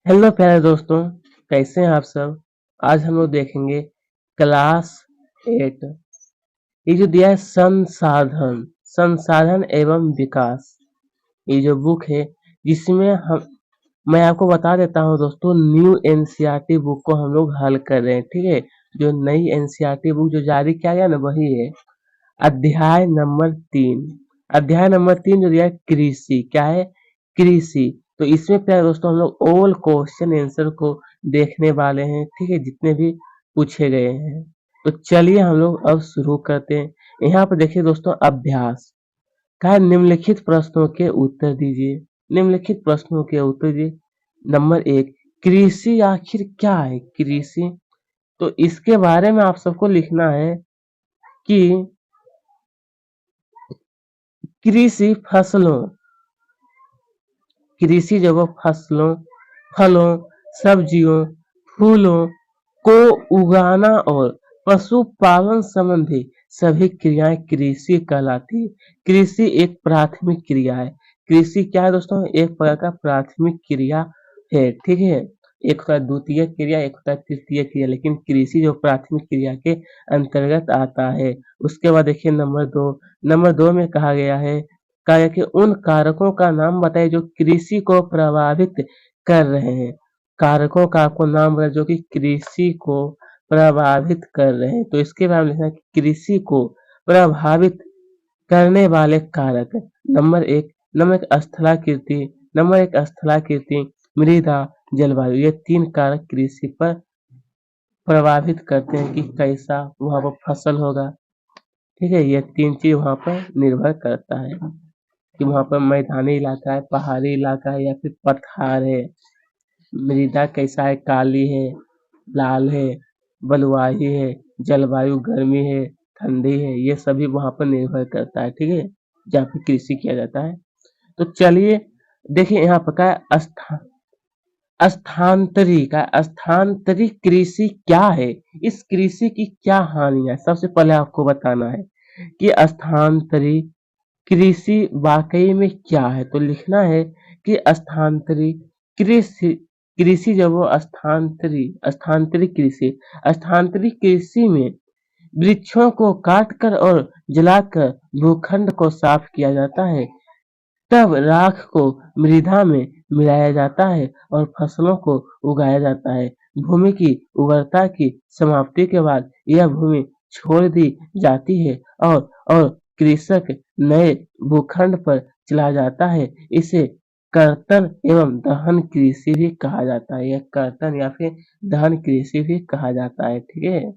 Hello प्यारे दोस्तों, कैसे हैं आप सब। आज हम लोग देखेंगे क्लास 8। ये जो दिया है संसाधन संसाधन एवं विकास, ये जो बुक है जिसमें हम मैं आपको बता देता हूँ दोस्तों, न्यू एनसीईआरटी बुक को हम लोग हल कर रहे हैं। ठीक है, जो नई एनसीईआरटी बुक जो जारी किया गया ना, वही है अध्याय नंबर 3। अध्याय नंबर 3 जो दिया है कृषि, क्या है कृषि। तो इसमें प्यारे दोस्तों हम लोग ऑल क्वेश्चन आंसर को देखने वाले हैं। ठीक है, जितने भी पूछे गए हैं। तो चलिए हम लोग अब शुरू करते हैं। यहाँ पर देखिए दोस्तों, अभ्यास का है, निम्नलिखित प्रश्नों के उत्तर दीजिए। निम्नलिखित प्रश्नों के उत्तर दीजिए। नंबर 1, कृषि आखिर क्या है कृषि। तो इसके बारे में आप सबको लिखना है कि कृषि फसलों कृषि जो वो फसलों, फलों, सब्जियों, फूलों को उगाना और पशुपालन संबंधी सभी क्रियाएं कृषि कहलाती है। कृषि एक प्राथमिक क्रिया है। कृषि क्या है दोस्तों, एक प्रकार का प्राथमिक क्रिया है। ठीक है, एक होता है द्वितीय क्रिया, एक होता है तृतीय क्रिया, लेकिन कृषि जो प्राथमिक क्रिया के अंतर्गत आता है। उसके बाद देखिए नंबर 2 में कहा गया है, कहा कि उन कारकों का नाम बताइए जो कृषि को प्रभावित कर रहे हैं। कारकों का आपको नाम बताइए जो कि कृषि को प्रभावित कर रहे हैं। तो इसके बारे में लिखना है कि कृषि को प्रभावित करने वाले कारक। नंबर एक स्थलाकृति, मृदा, जलवायु, ये 3 कारक कृषि पर प्रभावित करते हैं कि कैसा वहाँ पर फसल होगा। ठीक है, ये 3 चीज वहाँ पर निर्भर करता है कि वहाँ पर मैदानी इलाका है, पहाड़ी इलाका है, या फिर पठार है। मृदा कैसा है, काली है, लाल है, बलुआही है, जलवायु गर्मी है, ठंडी है, ये सभी वहाँ पर निर्भर करता है। ठीक है, जहाँ पे कृषि किया जाता है। तो चलिए देखिए यहाँ पर क्या है, स्थानांतरी कृषि क्या है। इस कृषि की क्या हानि है, सबसे पहले आपको बताना है कि स्थानांतरी कृषि वाकई में क्या है। तो लिखना है कि स्थानांतरी कृषि कृषि जब वो स्थानांतरी कृषि में वृक्षों को काटकर और जलाकर भूखंड को साफ किया जाता है। तब राख को मृदा में मिलाया जाता है और फसलों को उगाया जाता है। भूमि की उर्वरता की समाप्ति के बाद यह भूमि छोड़ दी जाती है और कृषक नए भूखंड पर चला जाता है। इसे कर्तन एवं दहन कृषि भी कहा जाता है। यह कर्तन या फिर दहन कृषि भी कहा जाता है। ठीक है,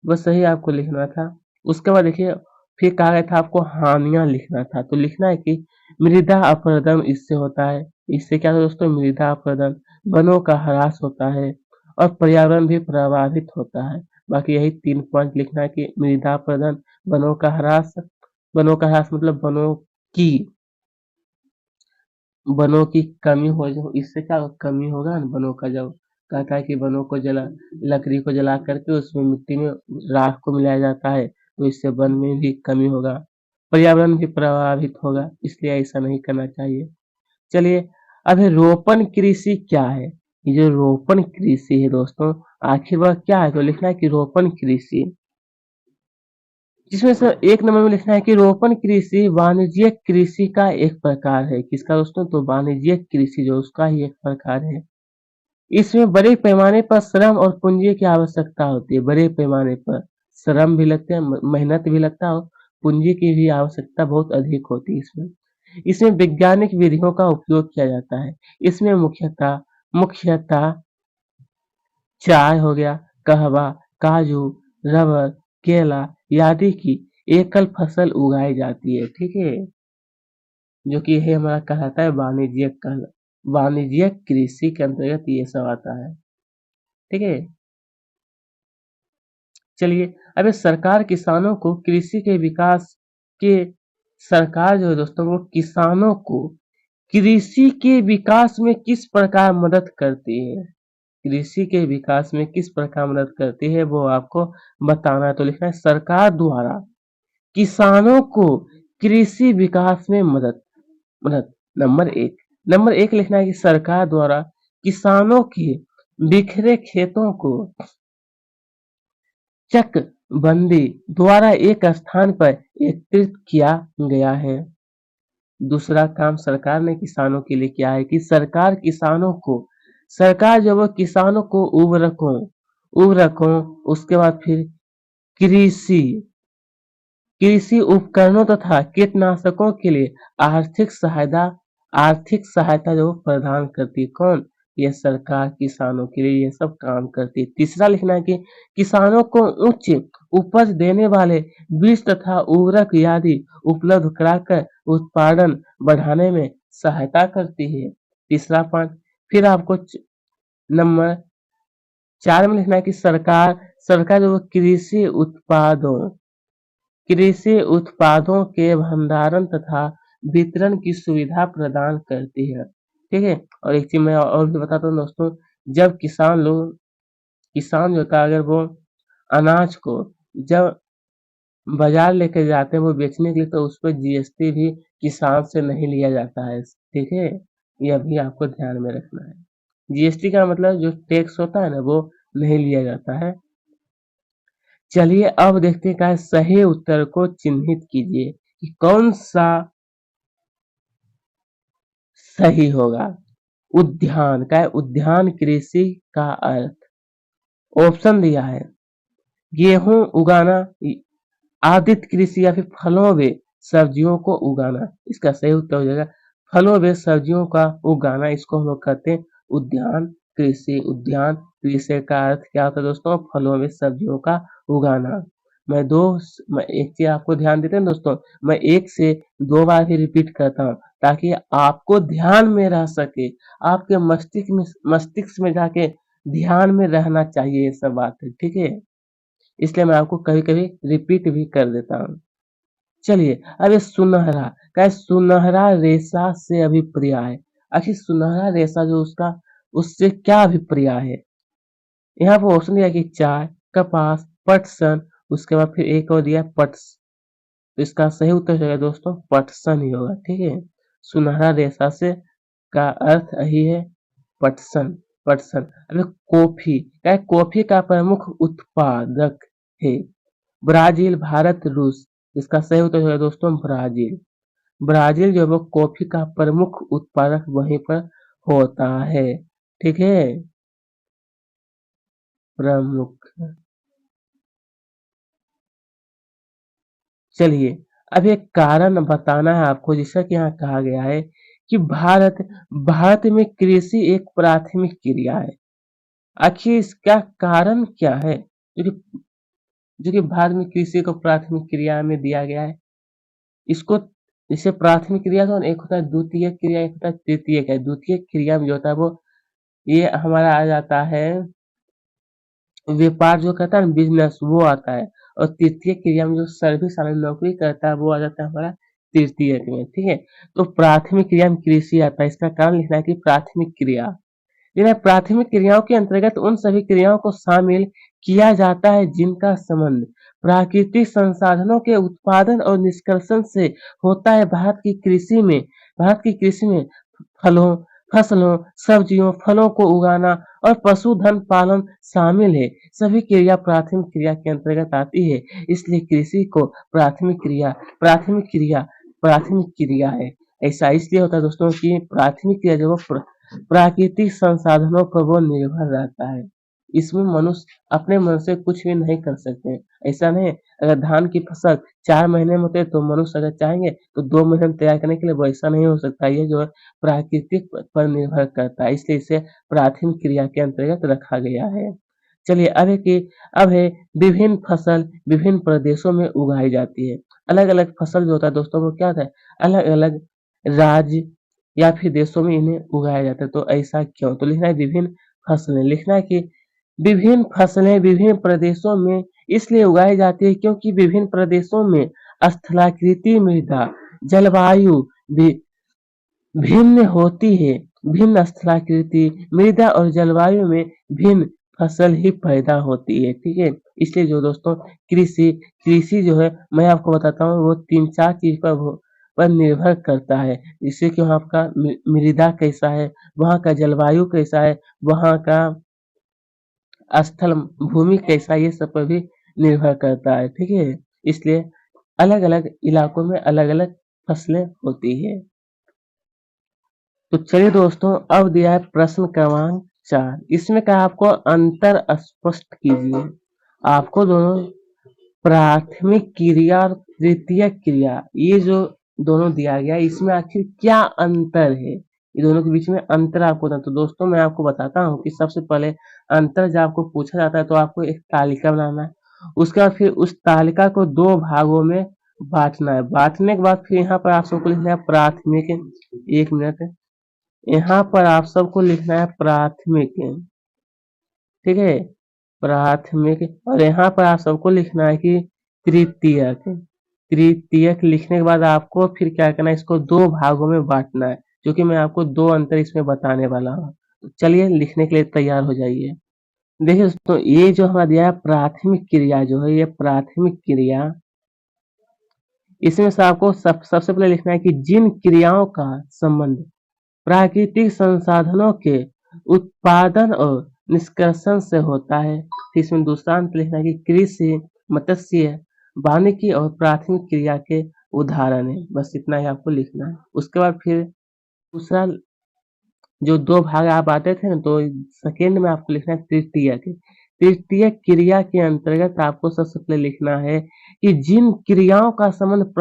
बस सही आपको लिखना था। उसके बाद देखिए फिर कहा गया था आपको हानियां लिखना था। तो लिखना है कि मृदा अपरदन इससे होता है। इससे क्या होता है दोस्तों, मृदा अपरदन, वनों का ह्रास होता है और पर्यावरण भी प्रभावित होता है। बाकी यही 3 पॉइंट लिखना है कि मृदा अपरदन, वनों का ह्रास मतलब की वनों की कमी हो, जो इससे क्या कमी होगा ना वनों का। जब कहता है कि वनों को लकड़ी को जला करके उसमें मिट्टी में राख को मिलाया जाता है, तो इससे वन में भी कमी होगा, पर्यावरण भी प्रभावित होगा, इसलिए ऐसा नहीं करना चाहिए। चलिए, अब है रोपण कृषि क्या है। ये जो रोपण कृषि है दोस्तों, आखिर वह क्या है। तो लिखना है कि रोपण कृषि, जिसमें से 1 नंबर में लिखना है कि रोपण कृषि वाणिज्यिक कृषि का एक प्रकार है। किसका दोस्तों, तो वाणिज्यिक कृषि जो उसका ही एक प्रकार है। इसमें बड़े पैमाने पर श्रम और पूंजी की आवश्यकता होती है। बड़े पैमाने पर श्रम भी लगते हैं, मेहनत भी लगता है, और पूंजी की भी आवश्यकता बहुत अधिक होती है। इसमें वैज्ञानिक विधियों का उपयोग किया जाता है। इसमें मुख्यतः चाय हो गया, कहवा, काजू, रबर, केला आदि की एकल फसल उगाई जाती है। ठीक है, जो कि ये हमारा कहलाता है वाणिज्यिक कृषि के अंतर्गत ये सब आता है। ठीक है, चलिए अब सरकार किसानों को कृषि के विकास के सरकार जो है दोस्तों, वो किसानों को कृषि के विकास में किस प्रकार मदद करती है। कृषि के विकास में किस प्रकार मदद करती है वो आपको बताना है। तो लिखना है सरकार द्वारा किसानों को कृषि विकास में मदद मदद। नंबर 1 लिखना है कि सरकार द्वारा किसानों के बिखरे खेतों को चकबंदी द्वारा एक स्थान पर एकत्रित किया गया है। दूसरा काम सरकार ने किसानों के लिए किया है कि सरकार जो वो किसानों को उर्वरकों उसके बाद फिर कृषि कृषि उपकरणों तथा कीटनाशकों के लिए आर्थिक सहायता जो प्रदान करती है। कौन? ये सरकार किसानों के लिए ये सब काम करती है। तीसरा लिखना है कि किसानों को उच्च उपज देने वाले बीज तथा उर्वरक आदि उपलब्ध कराकर उत्पादन बढ़ाने में सहायता करती है। तीसरा पॉइंट फिर आपको नंबर 4 में लिखना है कि सरकार जो कृषि उत्पादों के भंडारण तथा वितरण की सुविधा प्रदान करती है। ठीक है। और एक चीज मैं और भी बताता हूँ दोस्तों, जब किसान जो होता है अगर वो अनाज को जब बाजार लेके जाते हैं वो बेचने के लिए, तो उस पर जीएसटी भी किसान से नहीं लिया जाता है। ठीक है, यह भी आपको ध्यान में रखना है। जीएसटी का मतलब जो टैक्स होता है ना, वो नहीं लिया जाता है। चलिए अब देखते हैं क्या सही उत्तर को चिन्हित कीजिए कि कौन सा सही होगा। उद्यान कृषि का अर्थ ऑप्शन दिया है गेहूं उगाना, आदित्य कृषि या फिर फलों व सब्जियों को उगाना। इसका सही उत्तर हो जाएगा फलों व सब्जियों का उगाना। इसको हम लोग कहते हैं उद्यान कृषि। उद्यान कृषि का अर्थ क्या होता है दोस्तों? फलों व सब्जियों का उगाना। मैं एक चीज आपको ध्यान देते हैं दोस्तों, मैं 1 से 2 बार ही रिपीट करता हूँ ताकि आपको ध्यान में रह सके। आपके मस्तिष्क में जाके ध्यान में रहना चाहिए ये सब बातें। ठीक है, इसलिए मैं आपको कभी कभी रिपीट भी कर देता हूँ। चलिए अब ये सुनहरा रेशा से अभिप्राय है। आखिर सुनहरा रेशा जो उससे क्या अभिप्राय है? यहाँ पर ऑप्शन दिया कि चाय, कपास, पटसन, उसके बाद फिर एक और दिया पट्स। तो इसका सही उत्तर होगा दोस्तों पटसन ही होगा। ठीक है, सुनहरा रेशा से का अर्थ यही है पटसन। अभी कॉफी का प्रमुख उत्पादक है ब्राजील, भारत, रूस। इसका सही उत्तर होगा दोस्तों ब्राजील। ब्राजील जो है वो कॉफी का प्रमुख उत्पादक वहीं पर होता है। ठीक है, प्रमुख। चलिए अब एक कारण बताना है आपको, जिसका कि यहाँ कहा गया है कि भारत में कृषि एक प्राथमिक क्रिया है। आखिर इसका कारण क्या है जो कि भारत में कृषि को प्राथमिक क्रिया में दिया गया है? इसको जैसे प्राथमिक क्रिया तो एक होता है द्वितीय क्रिया, एक होता है तृतीय क्रिया। द्वितीय क्रिया में जो होता है वो ये हमारा आ जाता है व्यापार जो करता है ना, बिजनेस, वो आता है। और तृतीय क्रिया में जो सर्विस वाला नौकरी करता है वो आ जाता है हमारा तृतीय क्रिया। ठीक है, तो प्राथमिक क्रिया में कृषि आता है। इसका कारण लिखना है कि प्राथमिक क्रिया। इन्हें प्राथमिक क्रियाओं के अंतर्गत उन सभी क्रियाओं को शामिल किया जाता है जिनका संबंध प्राकृतिक संसाधनों के उत्पादन और निष्कर्षण से होता है। भारत की कृषि में फलों फसलों, सब्जियों, फलों को उगाना और पशुधन पालन शामिल है। सभी क्रिया प्राथमिक क्रिया के अंतर्गत आती है, इसलिए कृषि को प्राथमिक क्रिया प्राथमिक क्रिया है। ऐसा इसलिए होता है दोस्तों कि प्राथमिक क्रिया जो प्राकृतिक संसाधनों पर वो निर्भर रहता है। इसमें मनुष्य अपने मन से कुछ भी नहीं कर सकते। ऐसा नहीं, अगर धान की फसल 4 महीने में होते तो मनुष्य अगर चाहेंगे तो 2 महीने में तैयार करने के लिए, वो ऐसा नहीं हो सकता। ये जो है प्राकृतिक पर निर्भर करता है, इसलिए इसे प्राथमिक क्रिया के अंतर्गत रखा गया है। चलिए अब है विभिन्न फसल विभिन्न प्रदेशों में उगाई जाती है। अलग अलग फसल जो होता है दोस्तों वो क्या होता है, अलग अलग राज्य या फिर देशों में इन्हें उगाया जाता है। तो ऐसा क्यों? तो लिखना है विभिन्न फसलें। लिखना है कि विभिन्न फसलें विभिन्न प्रदेशों में इसलिए उगाई जाती है क्योंकि विभिन्न प्रदेशों में स्थलाकृति मृदा जलवायु भिन्न होती है। भिन्न स्थलाकृति मृदा और जलवायु में भिन्न फसल ही पैदा होती है। ठीक है, इसलिए जो दोस्तों कृषि जो है मैं आपको बताता हूँ वो 3-4 चीज पर पर निर्भर करता है। जिससे कि वहाँ का मृदा कैसा है, वहाँ का जलवायु कैसा है, वहाँ का स्थल भूमि कैसा है, ये सब पर भी निर्भर करता है। ठीक है, इसलिए अलग अलग इलाकों में अलग अलग फसलें होती है। तो चलिए दोस्तों, अब दिया है प्रश्न क्रमांक 4। इसमें क्या आपको अंतर स्पष्ट कीजिए। आपको दोनों प्राथमिक क्रिया और तृतीयक क्रिया, ये जो दोनों दिया गया है, इसमें आखिर क्या अंतर है, ये दोनों के बीच में अंतर आपको बताना। तो दोस्तों मैं आपको बताता हूँ कि सबसे पहले अंतर जब आपको पूछा जाता है तो आपको एक तालिका बनाना है। उसके बाद फिर उस तालिका को दो भागों में बांटना है। बांटने के बाद फिर यहाँ पर आप सबको लिखना है प्राथमिक। एक मिनट, यहाँ पर आप सबको लिखना है प्राथमिक। ठीक है, प्राथमिक। और यहाँ पर आप सबको लिखना है कि तृतीयक। तृतीयक लिखने के बाद आपको फिर क्या करना है, इसको दो भागों में बांटना है, जो कि मैं आपको दो अंतर इसमें बताने वाला हूँ। तो चलिए लिखने के लिए तैयार हो जाइए। देखिए दोस्तों, ये जो हमारा दिया है प्राथमिक क्रिया जो है, ये प्राथमिक क्रिया, इसमें से आपको सबसे पहले लिखना है कि जिन क्रियाओं का संबंध प्राकृतिक संसाधनों के उत्पादन और निष्कर्षण से होता है। फिर इसमें दूसरा अंत लिखना है कि कृषि, मत्स्य, वानिकी और प्राथमिक क्रिया के उदाहरण है। बस इतना ही आपको लिखना है। उसके बाद फिर दूसरा जो दो भाग आप आते थे ना, तो सेकेंड में आपको लिखना है तृतीयक। तृतीयक क्रिया के अंतर्गत आपको सबसे पहले लिखना है कि जिन क्रियाओं का संबंध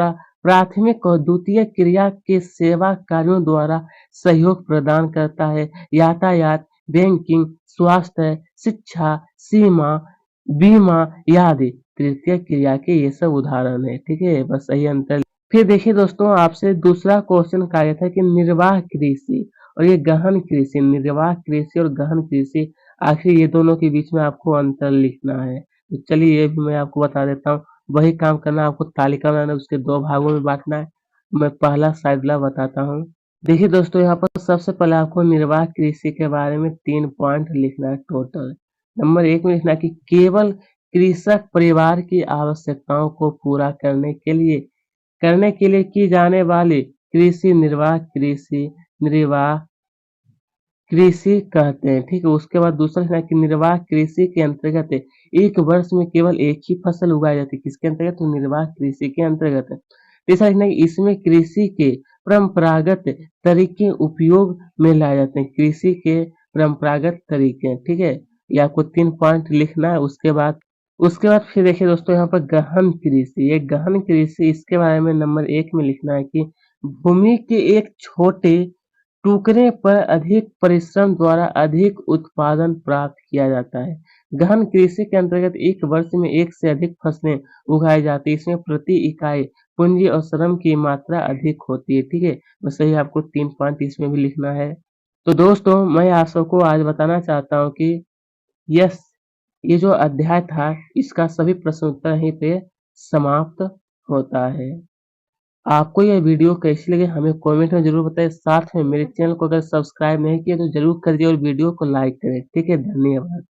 प्राथमिक और द्वितीय क्रिया के सेवा कार्यों द्वारा सहयोग प्रदान करता है, यातायात, बैंकिंग, स्वास्थ्य, शिक्षा, सीमा, बीमा आदि तृतीय क्रिया के ये सब उदाहरण है। ठीक है, बस यही अंतर। फिर देखिए दोस्तों, आपसे दूसरा क्वेश्चन कहा गया था कि निर्वाह कृषि और ये गहन कृषि, निर्वाह कृषि और गहन कृषि, आखिर ये दोनों के बीच में आपको अंतर लिखना है। तो चलिए ये भी मैं आपको बता देता हूँ। वही काम करना, आपको तालिका बनाना है, उसके दो भागों में बांटना है। मैं पहला साइडला बताता हूँ। देखिए दोस्तों, यहाँ पर सबसे पहले आपको निर्वाह कृषि के बारे में 3 पॉइंट लिखना है टोटल। नंबर 1 में लिखना है कि केवल कृषक परिवार की आवश्यकताओं को पूरा करने के लिए की जाने वाली कृषि निर्वाह कृषि कहते हैं। ठीक है, उसके बाद दूसरा लिखना है कि निर्वाह कृषि के अंतर्गत एक वर्ष में केवल एक ही फसल उगाई जाती है। किसके अंतर्गत? तो निर्वाह कृषि के अंतर्गत। तीसरा लिखना है कि इसमें कृषि के परंपरागत तरीके उपयोग में लाए जाते हैं। कृषि के परंपरागत तरीके। ठीक है, ये आपको 3 पॉइंट लिखना है। उसके बाद फिर देखिए दोस्तों, यहाँ पर गहन कृषि, ये गहन कृषि, इसके बारे में नंबर 1 में लिखना है कि भूमि के एक छोटे टुकड़े पर अधिक परिश्रम द्वारा अधिक उत्पादन प्राप्त किया जाता है। गहन कृषि के अंतर्गत एक वर्ष में एक से अधिक फसलें उगाई जाती है। इसमें प्रति इकाई पूंजी और श्रम की मात्रा अधिक होती है। ठीक है, बस यही आपको 3 पॉइंट इसमें भी लिखना है। तो दोस्तों, मैं आप सबको आज बताना चाहता हूँ कि यस, ये जो अध्याय था, इसका सभी प्रश्न उत्तर यहीं पे समाप्त होता है। आपको यह वीडियो कैसी लगी हमें कमेंट में जरूर बताएं। साथ में मेरे चैनल को अगर सब्सक्राइब नहीं किया तो जरूर कर दिए और वीडियो को लाइक करें। ठीक है, धन्यवाद।